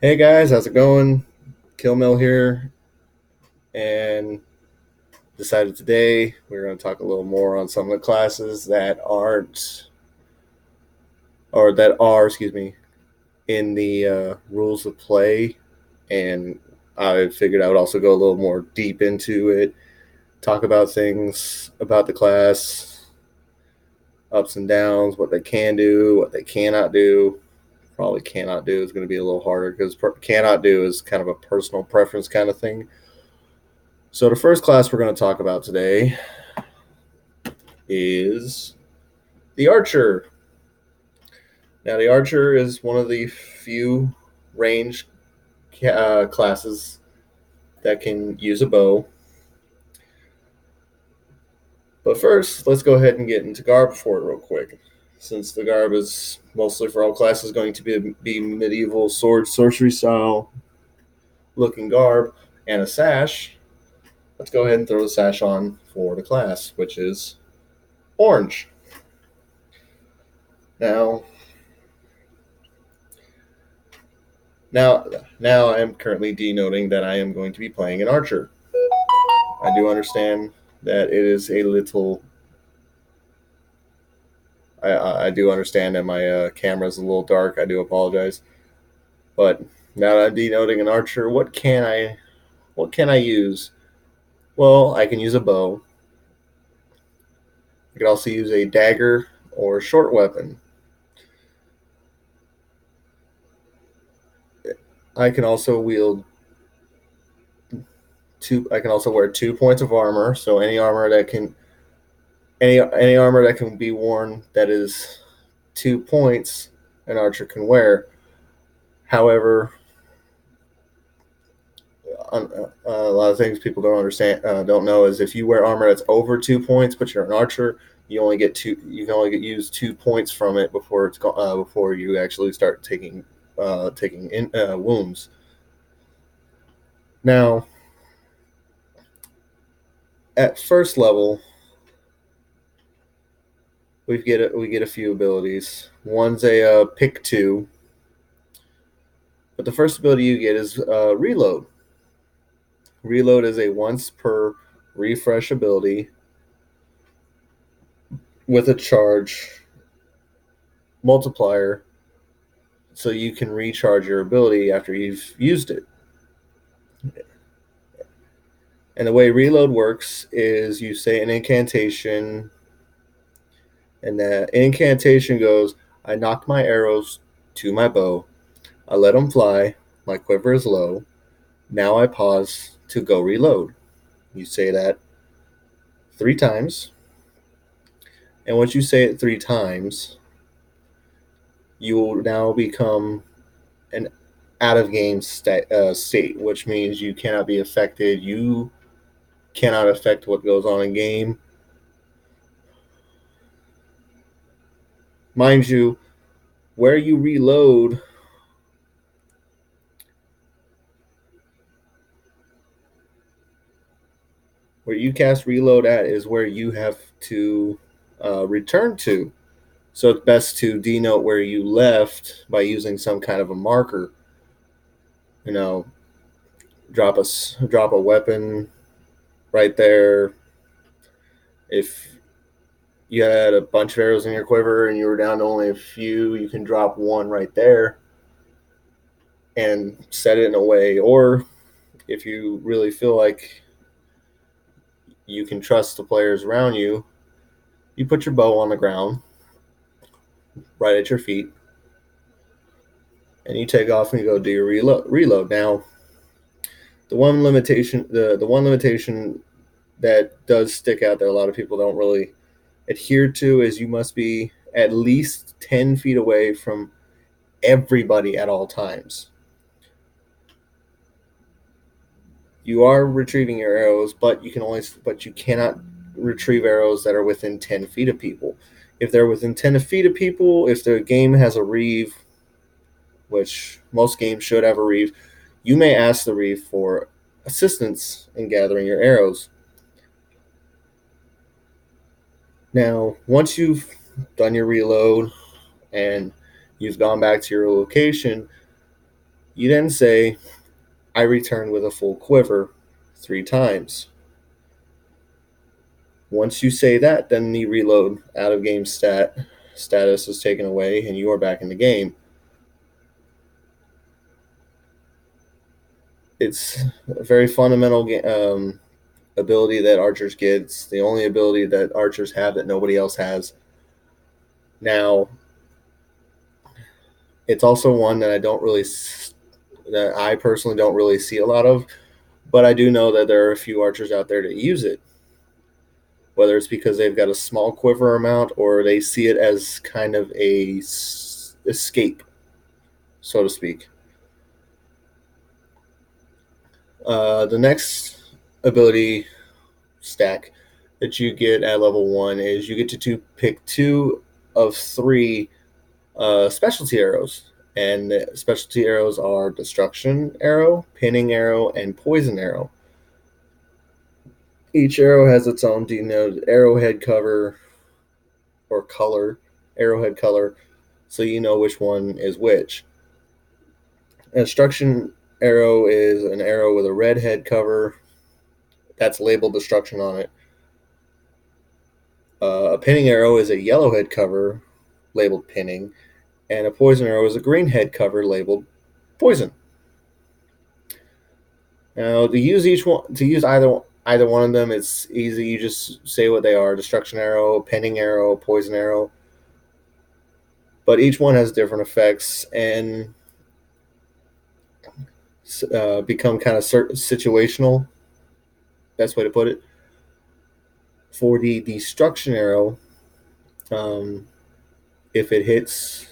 Hey guys, how's it going? Kill Mill here, and decided today we're going to talk a little more on some of the classes that aren't, or that are, excuse me, in the rules of play. And I figured I would also go a little more deep into it, talk about things about the class, ups and downs, what they can do, what they cannot do. Probably cannot do is going to be a little harder because cannot do is kind of a personal preference kind of thing. So the first class we're going to talk about today is the Archer. Now, the Archer is one of the few range classes that can use a bow. But first, let's go ahead and get into garb for it real quick. Since the garb is mostly for all classes going to be medieval sword sorcery style looking garb and a sash, let's go ahead and throw the sash on for the class, which is orange. Now, Now, now I am currently denoting that I am going to be playing an archer. I do understand that it is a little. I do understand that my camera is a little dark. I do apologize, but now that I'm denoting an archer, what can I use? Well, I can use a bow. I can also use a dagger or a short weapon. I can also wield two. I can also wear 2 points of armor. So any armor that can be worn that is 2 points, an archer can wear. However, a lot of things people don't know is if you wear armor that's over 2 points, but you're an archer, you only get two. You can only use 2 points from it before you actually start taking wounds. Now, at first level, we get a few abilities. One's a pick two, but the first ability you get is reload. Reload is a once per refresh ability with a charge multiplier, so you can recharge your ability after you've used it. And the way reload works is you say an incantation, and that incantation goes, I knock my arrows to my bow, I let them fly, my quiver is low, now I pause to go reload. You say that 3 times, and once you say it 3 times, you will now become an out of game state, which means you cannot be affected. You cannot affect what goes on in game. Mind you, where you reload, where you cast reload at is where you have to return to. So it's best to denote where you left by using some kind of a marker. You know, drop a weapon right there. If you had a bunch of arrows in your quiver and you were down to only a few, you can drop one right there and set it in a way. Or if you really feel like you can trust the players around you, you put your bow on the ground right at your feet and you take off and you go do your reload. Now, the one limitation that does stick out there, a lot of people don't really adhere to, is you must be at least 10 feet away from everybody at all times. You are retrieving your arrows, but you cannot retrieve arrows that are within 10 feet of people. If they're within 10 feet of people, if the game has a reeve, which most games should have a reeve, you may ask the reeve for assistance in gathering your arrows. Now, once you've done your reload and you've gone back to your location, You then say, I return with a full quiver 3 times. Once you say that, then the reload out of game status is taken away and you are back in the game. It's a very fundamental ability that archers get. It's the only ability that archers have that nobody else has. Now, it's also one that I personally don't really see a lot of, but I do know that there are a few archers out there that use it. Whether it's because they've got a small quiver amount or they see it as kind of a escape, so to speak. The next ability stack that you get at level 1 is you get to pick 2 of 3 specialty arrows. And the specialty arrows are Destruction Arrow, Pinning Arrow, and Poison Arrow. Each arrow has its own denoted arrowhead cover or color, arrowhead color, so you know which one is which. A Destruction Arrow is an arrow with a red head cover that's labeled Destruction on it. A Pinning Arrow is a yellow head cover labeled Pinning, and a Poison Arrow is a green head cover labeled Poison. Now, to use either one of them, it's easy. You just say what they are: Destruction Arrow, Pinning Arrow, Poison Arrow. But each one has different effects and become kind of situational. Best way to put it. For the Destruction Arrow, if it hits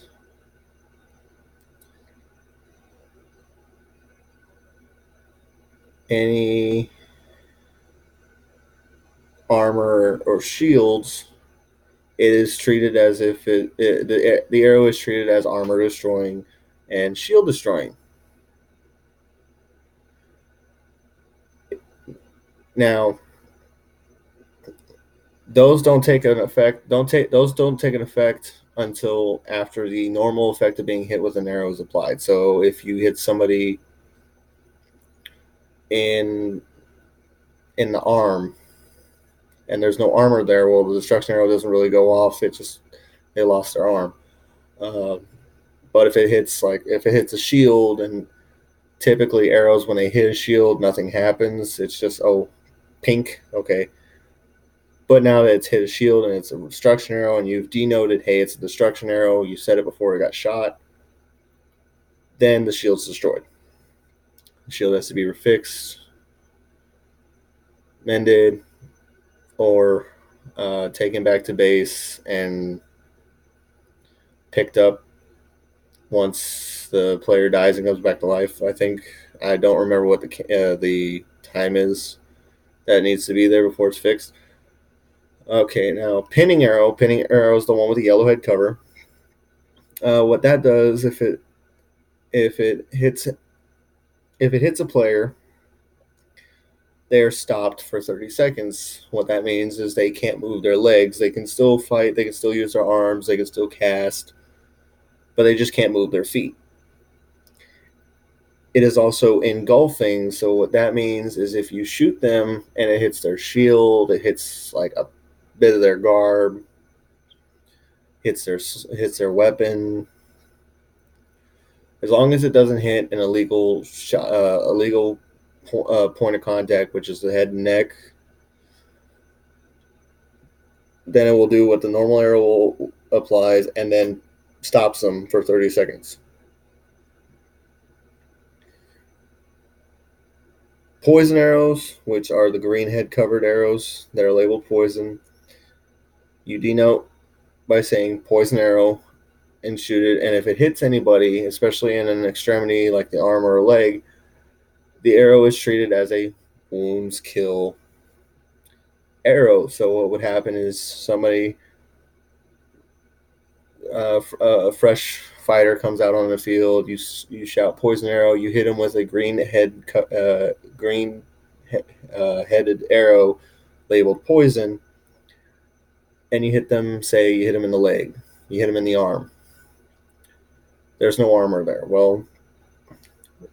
any armor or shields, it is treated as if the arrow is treated as armor destroying and shield destroying. Now, those don't take an effect. Those don't take an effect until after the normal effect of being hit with an arrow is applied. So if you hit somebody in the arm and there's no armor there, well, the destruction arrow doesn't really go off. They lost their arm. But if it hits a shield, and typically arrows when they hit a shield, nothing happens. It's just pink, okay. But now that it's hit a shield and it's a destruction arrow, and you've denoted, hey, it's a destruction arrow, you said it before it got shot, then the shield's destroyed. The shield has to be refixed, mended, or taken back to base and picked up once the player dies and comes back to life. I don't remember what the time is that needs to be there before it's fixed. Okay, now Pinning Arrow. Pinning Arrow is the one with the yellow head cover. What that does, if it hits a player, they're stopped for 30 seconds. What that means is they can't move their legs. They can still fight. They can still use their arms. They can still cast, but they just can't move their feet. It is also engulfing. So what that means is if you shoot them and it hits their shield, it hits like a bit of their garb, hits their weapon. As long as it doesn't hit an illegal point of contact, which is the head and neck, then it will do what the normal arrow applies and then stops them for 30 seconds. Poison arrows, which are the green head covered arrows that are labeled poison, you denote by saying poison arrow and shoot it, and if it hits anybody, especially in an extremity like the arm or leg, the arrow is treated as a wounds kill arrow. So what would happen is somebody, a fresh fighter comes out on the field, you shout poison arrow, you hit him with a green headed arrow labeled poison, and you hit them, say you hit him in the leg, you hit him in the arm. There's no armor there. Well,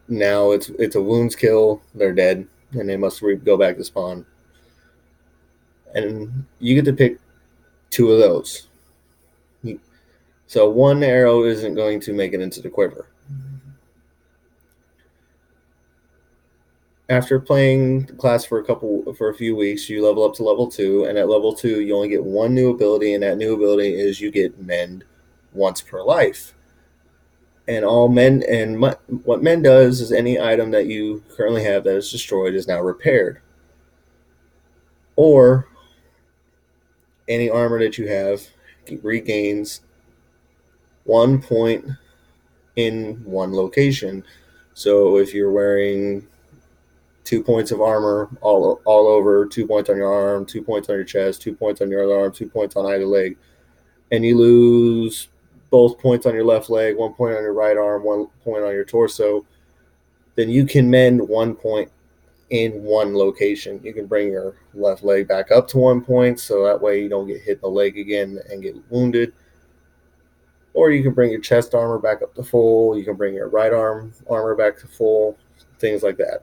Now it's a wounds kill. They're dead, and they must go back to spawn. And you get to pick two of those. So one arrow isn't going to make it into the quiver. After playing the class for a few weeks, you level up to level 2, and at level 2 you only get one new ability, and that new ability is you get mend once per life. And what mend does is any item that you currently have that is destroyed is now repaired, or any armor that you have regains 1 point in one location. So if you're wearing 2 points of armor all over, 2 points on your arm, 2 points on your chest, 2 points on your other arm, 2 points on either leg, and you lose both points on your left leg, 1 point on your right arm, 1 point on your torso, then you can mend 1 point in one location. You can bring your left leg back up to 1 point, so that way you don't get hit in the leg again and get wounded. Or you can bring your chest armor back up to full. You can bring your right arm armor back to full. Things like that.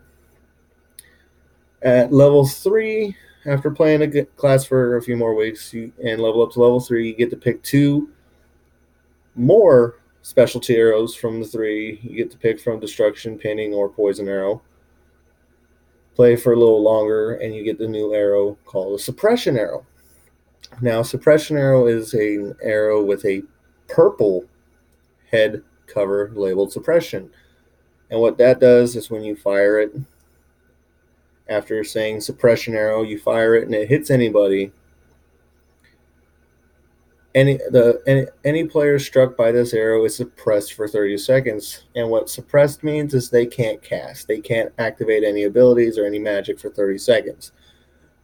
At level 3, after playing a class for a few more weeks and level up to level 3, you get to pick 2 more specialty arrows from the 3. You get to pick from destruction, pinning, or poison arrow. Play for a little longer, and you get the new arrow called a suppression arrow. Now, suppression arrow is an arrow with a purple head cover labeled suppression. And what that does is when you fire it, after saying suppression arrow, you fire it and it hits anybody. Any player struck by this arrow is suppressed for 30 seconds. And what suppressed means is they can't cast. They can't activate any abilities or any magic for 30 seconds.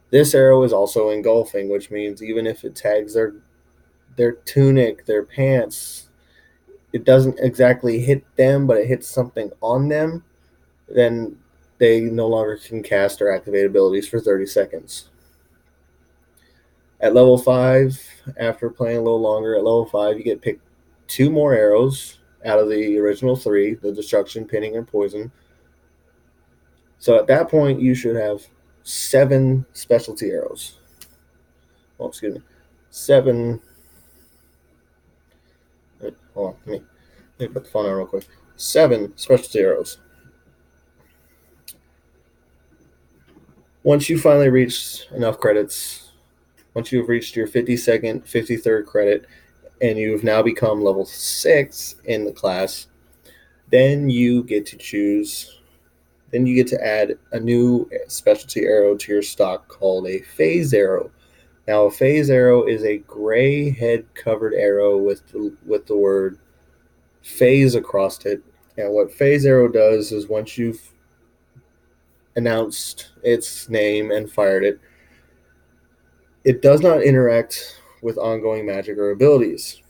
This arrow is also engulfing, which means even if it tags their tunic, their pants, it doesn't exactly hit them, but it hits something on them, then they no longer can cast or activate abilities for 30 seconds. At level 5, after playing a little longer, at level 5, you get picked 2 more arrows out of the original 3, the destruction, pinning, and poison. So at that point, you should have 7 specialty arrows. Oh, excuse me. 7. Hold on, let me put the phone on real quick. 7 specialty arrows. Once you finally reach enough credits, once you've reached your 52nd, 53rd credit, and you've now become level 6 in the class, then you get to add a new specialty arrow to your stock called a phase arrow. Now, a phase arrow is a gray head covered arrow with the word phase across it. And what phase arrow does is once you've announced its name and fired it, it does not interact with ongoing magic or abilities.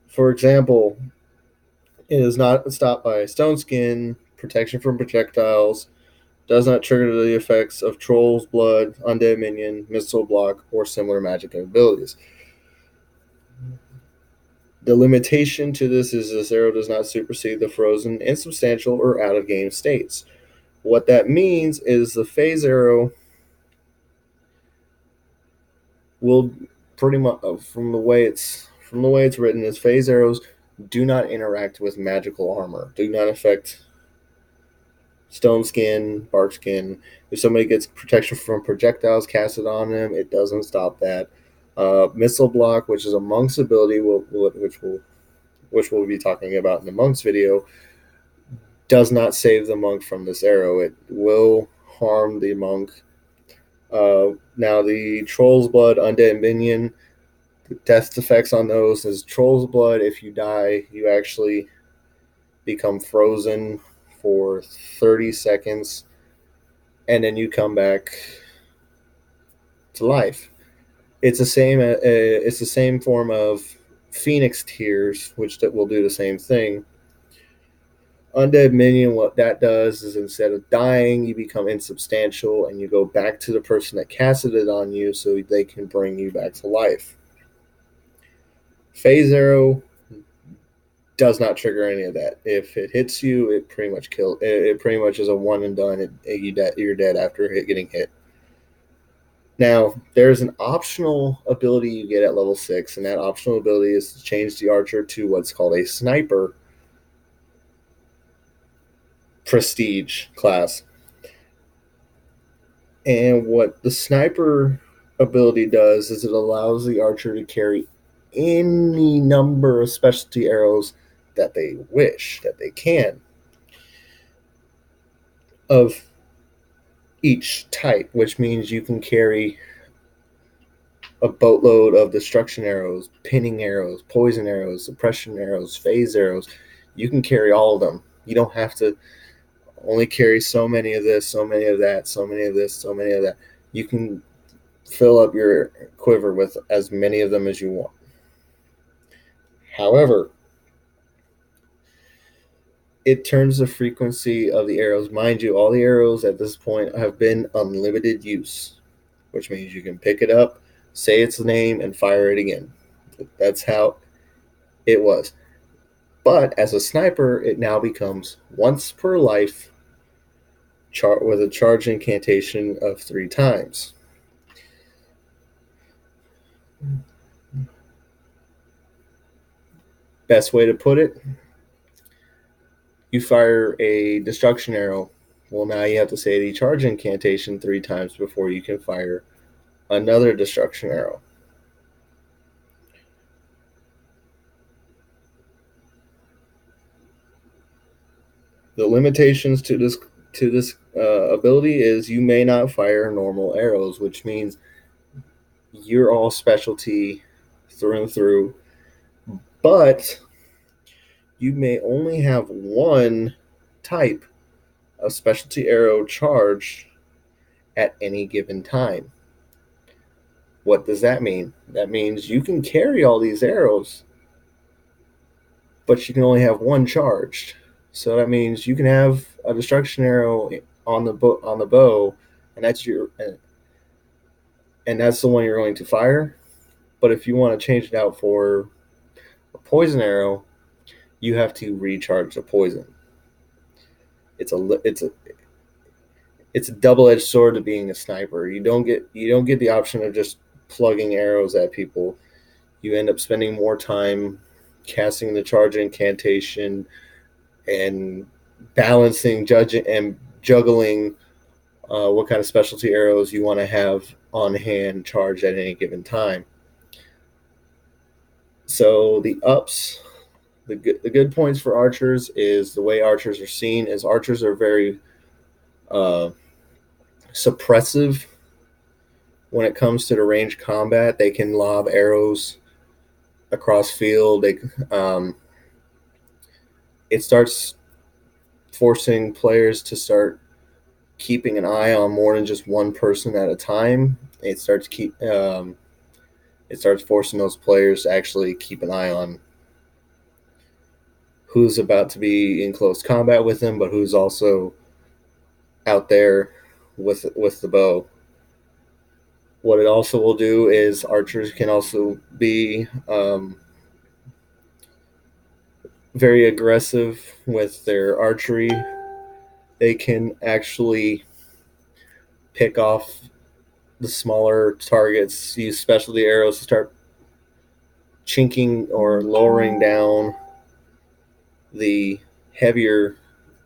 For example, it is not stopped by stone skin, protection from projectiles, does not trigger the effects of Troll's Blood, Undead Minion, Missile Block, or similar magic abilities. The limitation to this is this arrow does not supersede the frozen, insubstantial, or out-of-game states. What that means is the phase arrow will pretty much, from the way it's written, is phase arrows do not interact with magical armor, do not affect stone skin, bark skin. If somebody gets protection from projectiles casted on them, it doesn't stop that. Missile block, which is a monk's ability, which we'll be talking about in the monk's video, does not save the monk from this arrow. It will harm the monk. Now the Troll's Blood, Undead Minion, the death effects on those is Troll's Blood. If you die, you actually become frozen for 30 seconds, and then you come back to life. It's the same form of Phoenix Tears, which will do the same thing. Undead Minion, what that does is instead of dying, you become insubstantial and you go back to the person that casted it on you so they can bring you back to life. Phase arrow does not trigger any of that. If it hits you, it pretty much kills. It pretty much is a one and done. You're dead after getting hit. Now, there's an optional ability you get at level 6, and that optional ability is to change the archer to what's called a sniper prestige class. And what the sniper ability does is it allows the archer to carry any number of specialty arrows that they wish, that they can, of each type, which means you can carry a boatload of destruction arrows, pinning arrows, poison arrows, suppression arrows, phase arrows. You can carry all of them. You don't have to only carry so many of this, so many of that, so many of this, so many of that. You can fill up your quiver with as many of them as you want. However, it turns the frequency of the arrows. Mind you, all the arrows at this point have been unlimited use, which means you can pick it up, say its name, and fire it again. That's how it was. But as a sniper, it now becomes once per life with a charge incantation of 3 times. Best way to put it, you fire a destruction arrow. Well, now you have to say the charge incantation 3 times before you can fire another destruction arrow. The limitations to this ability is you may not fire normal arrows, which means you're all specialty through and through, but you may only have one type of specialty arrow charged at any given time. What does that mean? That means you can carry all these arrows, but you can only have one charged. So that means you can have a destruction arrow on the bow, and that's that's the one you're going to fire. But if you want to change it out for a poison arrow, you have to recharge the poison. It's a double-edged sword to being a sniper. You don't get the option of just plugging arrows at people. You end up spending more time casting the charge incantation and balancing, judging, and juggling what kind of specialty arrows you want to have on hand charged at any given time. So the ups, the good points for archers is the way archers are seen is archers are very suppressive when it comes to the range combat. They can lob arrows across field. It starts forcing players to start keeping an eye on more than just one person at a time. It starts forcing those players to actually keep an eye on who's about to be in close combat with them, but who's also out there with the bow. What it also will do is archers can also be very aggressive with their archery. They can actually pick off the smaller targets, use specialty arrows to start chinking or lowering down the heavier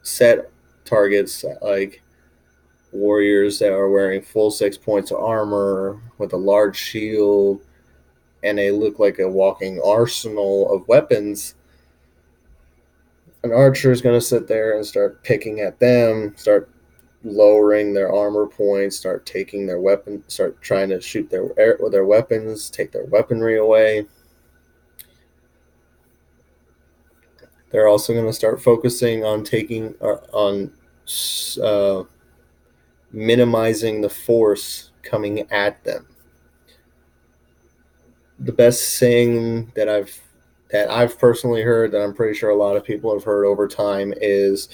set targets, like warriors that are wearing full 6 points of armor with a large shield, and they look like a walking arsenal of weapons. An archer is going to sit there and start picking at them, start lowering their armor points, start taking their weapon, start trying to shoot their weapons, take their weaponry away. They're also going to start focusing on minimizing the force coming at them. The best thing that I've personally heard, that I'm pretty sure a lot of people have heard over time, is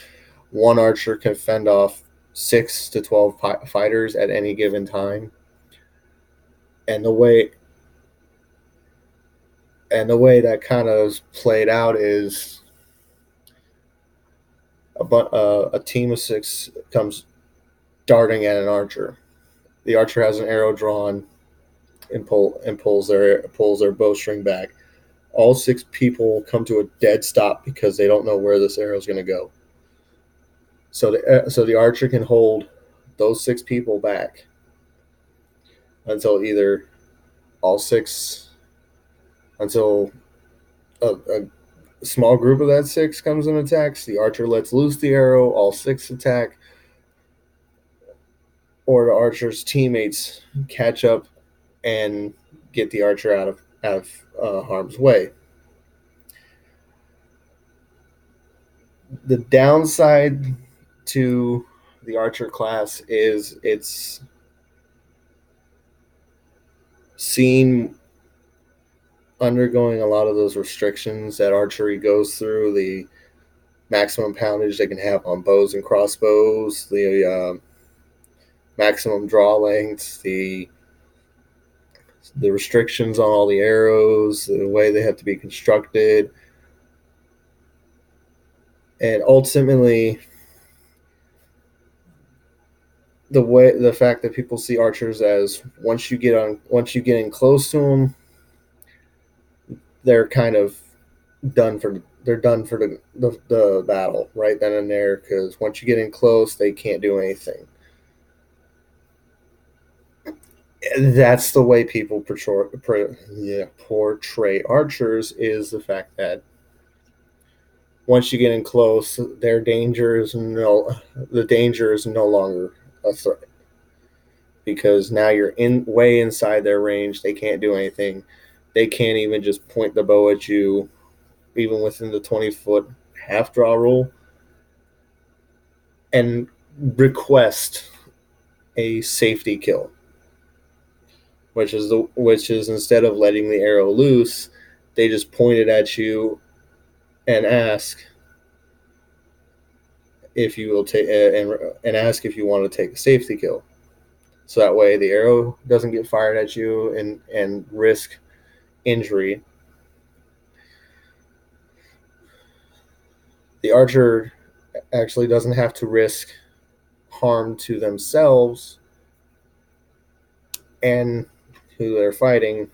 one archer can fend off 6 to 12 fighters at any given time. And the way that kind of played out is A team of 6 comes darting at an archer. The archer has an arrow drawn and pulls their bowstring back. All 6 people come to a dead stop because they don't know where this arrow is going to go. So the archer can hold those 6 people back until either all 6 until a small group of that 6 comes and attacks. The archer lets loose the arrow. All 6 attack, or the archer's teammates catch up and get the archer out of harm's way. The downside to the archer class is it's seen undergoing a lot of those restrictions that archery goes through, the maximum poundage they can have on bows and crossbows, the maximum draw lengths, the restrictions on all the arrows, the way they have to be constructed. And ultimately, the fact that people see archers as once you get in close to them, they're kind of done for the battle right then and there, because once you get in close, they can't do anything. That's the way people portray archers, is the fact that once you get in close, the danger is no longer a threat, because now you're way inside their range. They can't do anything. They can't even just point the bow at you, even within the 20-foot half draw rule, and request a safety kill, which is instead of letting the arrow loose, they just point it at you and ask if you will take and ask if you want to take a safety kill. So that way the arrow doesn't get fired at you and risk injury. The archer actually doesn't have to risk harm to themselves and who they're fighting,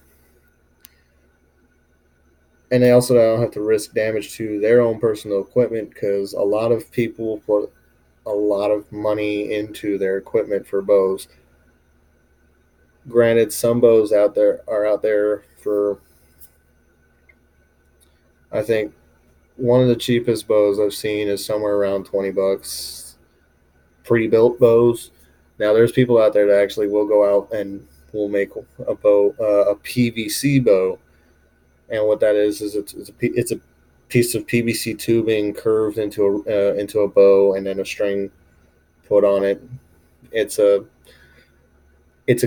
and they also don't have to risk damage to their own personal equipment, because a lot of people put a lot of money into their equipment for bows. Granted, some bows are out there for, I think one of the cheapest bows I've seen is somewhere around $20. Pre-built bows. Now there's people out there that actually will go out and will make a bow, a PVC bow, and what that is it's a piece of PVC tubing curved into a bow, and then a string put on it. It's a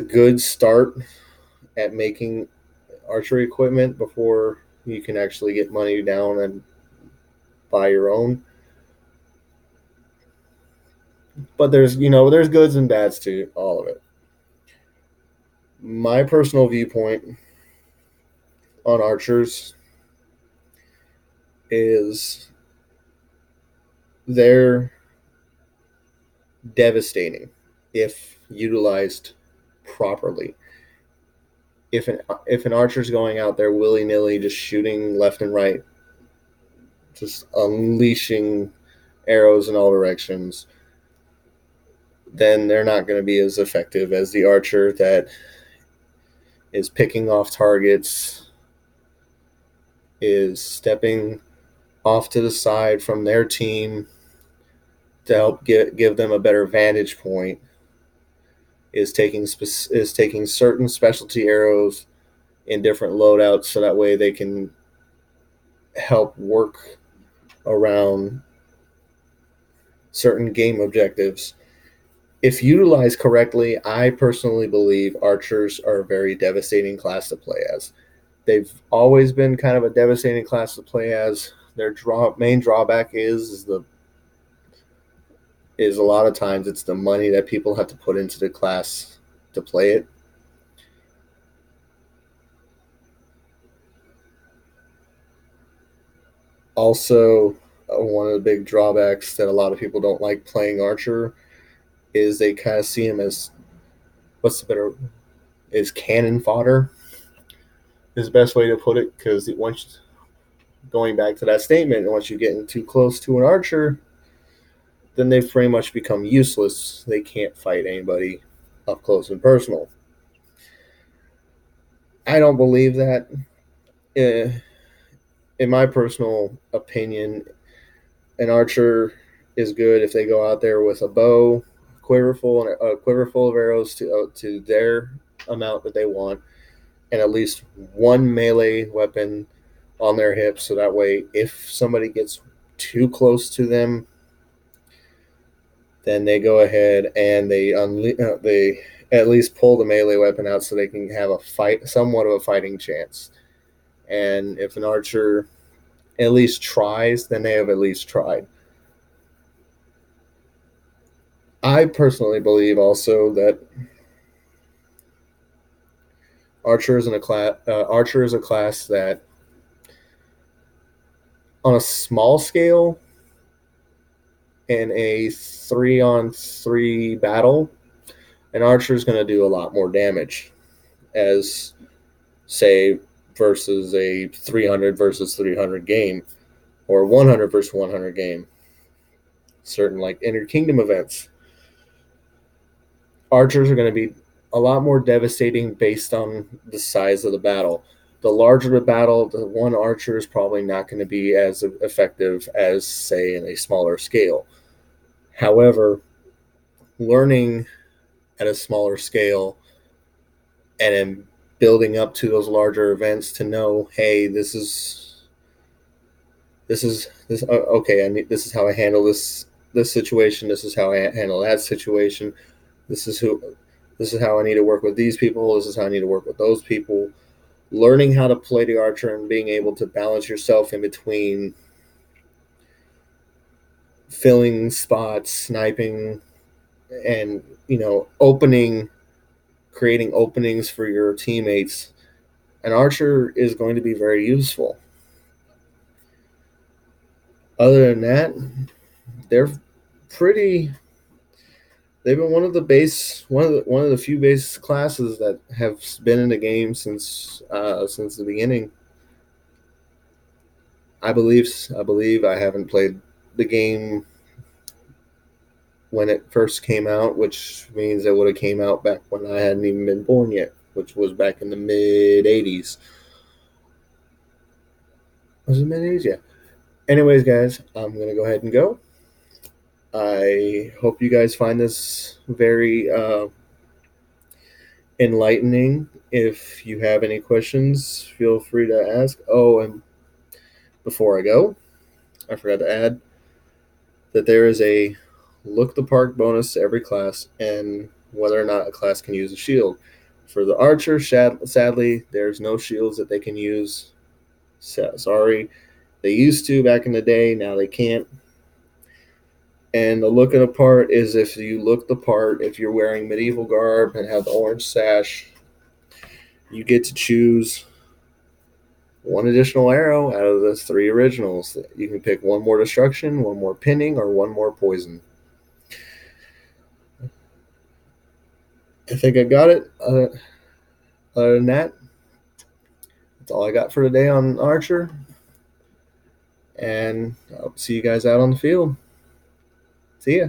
good start at making archery equipment before you can actually get money down and buy your own. But there's goods and bads to all of it. My personal viewpoint on archers is they're devastating if utilized properly. If an archer's going out there willy-nilly just shooting left and right, just unleashing arrows in all directions, then they're not going to be as effective as the archer that is picking off targets, is stepping off to the side from their team to help give them a better vantage point, is taking certain specialty arrows in different loadouts, so that way they can help work around certain game objectives. If utilized correctly, I personally believe archers are a very devastating class to play as. They've always been kind of a devastating class to play as. Their main drawback is a lot of times it's the money that people have to put into the class to play it. Also, one of the big drawbacks that a lot of people don't like playing archer is they kind of see him as, what's the better, is cannon fodder is the best way to put it, because once, going back to that statement, once you get too close to an archer, then they've pretty much become useless. They can't fight anybody up close and personal. I don't believe that. Uh, in my personal opinion, an archer is good if they go out there with a bow, a quiver full of arrows to their amount that they want, and at least one melee weapon on their hips, so that way if somebody gets too close to them, then they go ahead and they at least pull the melee weapon out so they can have a fight, somewhat of a fighting chance. And if an archer at least tries, then they have at least tried. I personally believe also that archer is a class that, on a small scale, in a 3-on-3 battle, an archer is going to do a lot more damage, as, say, versus a 300 versus 300 game, or 100 versus 100 game. Certain like interkingdom events, archers are going to be a lot more devastating based on the size of the battle. The larger the battle, the one archer is probably not going to be as effective as, say, in a smaller scale. However, learning at a smaller scale and then building up to those larger events to know, hey, this is okay. This is how I handle this situation. This is how I handle that situation. This is how I need to work with these people. This is how I need to work with those people. Learning how to play the archer and being able to balance yourself in between filling spots, sniping, and creating openings for your teammates. An archer is going to be very useful. Other than that, they're pretty. They've been one of the few base classes that have been in the game since the beginning. I believe I haven't played the game when it first came out, which means it would have came out back when I hadn't even been born yet, which was back in the mid '80s. Was it mid '80s? Yeah. Anyways, guys, I'm gonna go ahead and go. I hope you guys find this very enlightening. If you have any questions, feel free to ask. Oh, and before I go, I forgot to add that there is a look the park bonus to every class and whether or not a class can use a shield. For the archer, sadly, there's no shields that they can use. Sorry. They used to back in the day, now they can't. And the look of the part is, if you look the part, if you're wearing medieval garb and have the orange sash, you get to choose one additional arrow out of the 3 originals. You can pick one more destruction, one more pinning, or one more poison. I think I got it. Other than that, that's all I got for today on Archer. And I'll see you guys out on the field. See ya.